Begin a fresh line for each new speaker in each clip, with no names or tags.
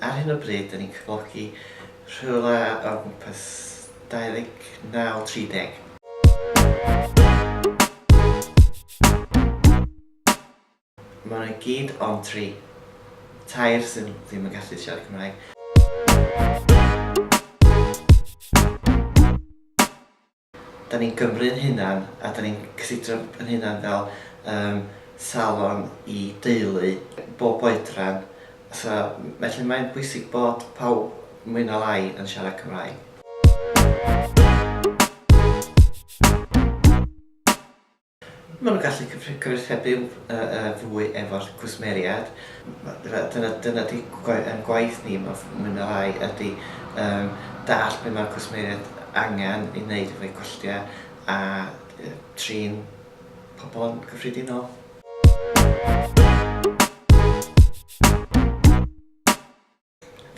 ar hyn o bryd, da ni'n cyflogi rhywle o gwmpas 29-30. Maen nhw gyd on 3. Tair sy'n ddim yn gallu siarad Cymraeg. Da ni'n gymryd hynna'n a da ni'n cysidro yn hynna'n fel salon i deulu bob oedran. So, felly mae'n bwysig bod pawb mwy na lai yn siarad Cymraeg. Maen nhw'n gallu cyfrithebu fwy efo'r cwsmeriad. Dyna di gwaith ni mwy na lai ydy dall be mae'r cwsmeriad angen i wneud efo'i gwelltiau a trin pobl yn gyffredinol.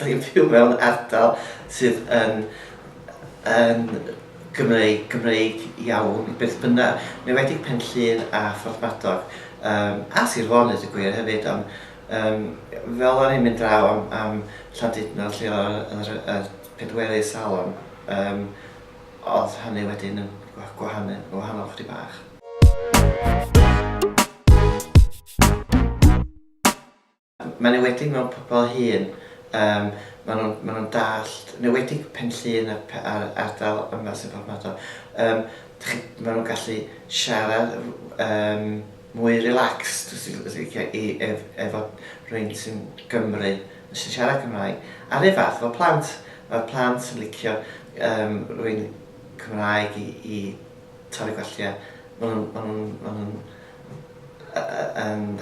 Da ni'n byw mewn ardal sydd yn Gymreig iawn, beth bynnag, neu wedi Penllyn a Ffordd a Sir Fôn y gwir hefyd, ond fel o'n i'n mynd draw am Llandudno lle o'r pedwerydd salon, oedd hynny wedyn yn gwahanol chydig bach. Mae'n enwedig mewn pobl hŷn, maen nhw'n dallt, yn enwedig Penllyn a'r ardal yma sy'n Ffordd maen nhw'n gallu siarad mwy relaxed efo rhywun sy'n Gymru sy'n siarad Cymraeg. A'r un fath fel plant. Mae'r plant yn licio rhywun Cymraeg i torri gwelliau. Maen nhw'n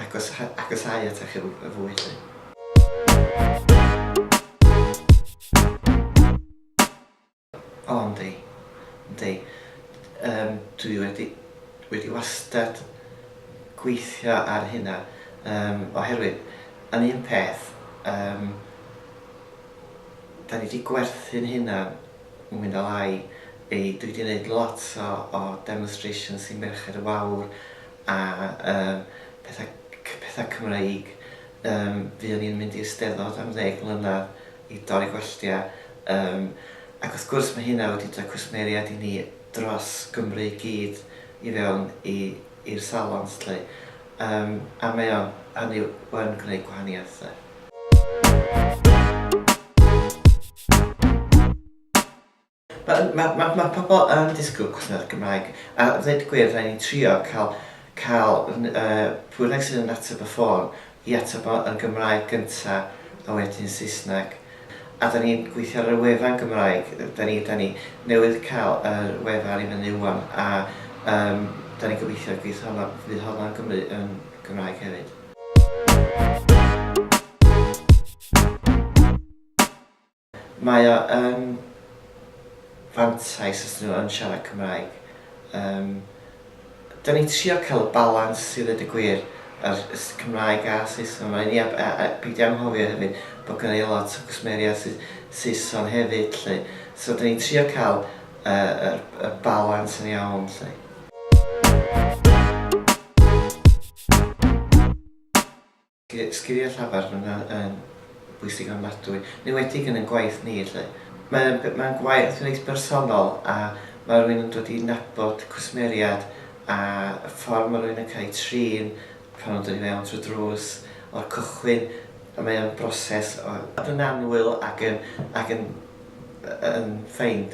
agosau at eich y fwy. O, yndi. Dwi wedi wastad gweithio ar hynna oherwydd yn un peth da ni wedi gwerthu'n hynna mwy na lai dwi wedi gwneud lot o demonstrations i Merched y Wawr a pethau Cymreig. Fuon ni'n mynd i'r Steddfod am 10 mlynedd i dorri gwelltiau ac wrth gwrs mae hynna wedi dod cwsmeriad i ni dros Gymru i gyd i fewn i'r salons lle. A mae hynny yn gwneud gwahaniaeth. Mae pobl yn disgwyl cwsmeriad Gymraeg a dweud gwir rhaid ni trio cael pwy bynnag sydd yn ateb y ffôn i ateb yn Gymraeg gyntaf a wedyn Saesneg. A da ni'n gweithio ar y wefan Gymraeg. Da ni newydd cael y wefan i fyny wan a da ni'n gobeithio fydd hwnna'n Gymraeg hefyd. Mae o fantais os nhw yn siarad Cymraeg. Da ni'n trio cael y balans sydd wedi gwir ar Cymraeg a Saeson. Mae'n ni beidio anghofio hefyd bod gynnu lot o cwsmeriad Saeson hefyd. So da ni'n trio cael y balans yn iawn. Sgiliau llafar yn bwysig ofnadwy, neu wedi yn gwaith ni. Mae'n gwaith yn eich bersonol a mae rhywun yn dod i nabod cwsmeriad a y ffordd mae rhywun yn cael ei trin pan nhw'n dod i mewn trwy drws o'r cychwyn. Mae o'n broses yn annwyl ac yn ffeind.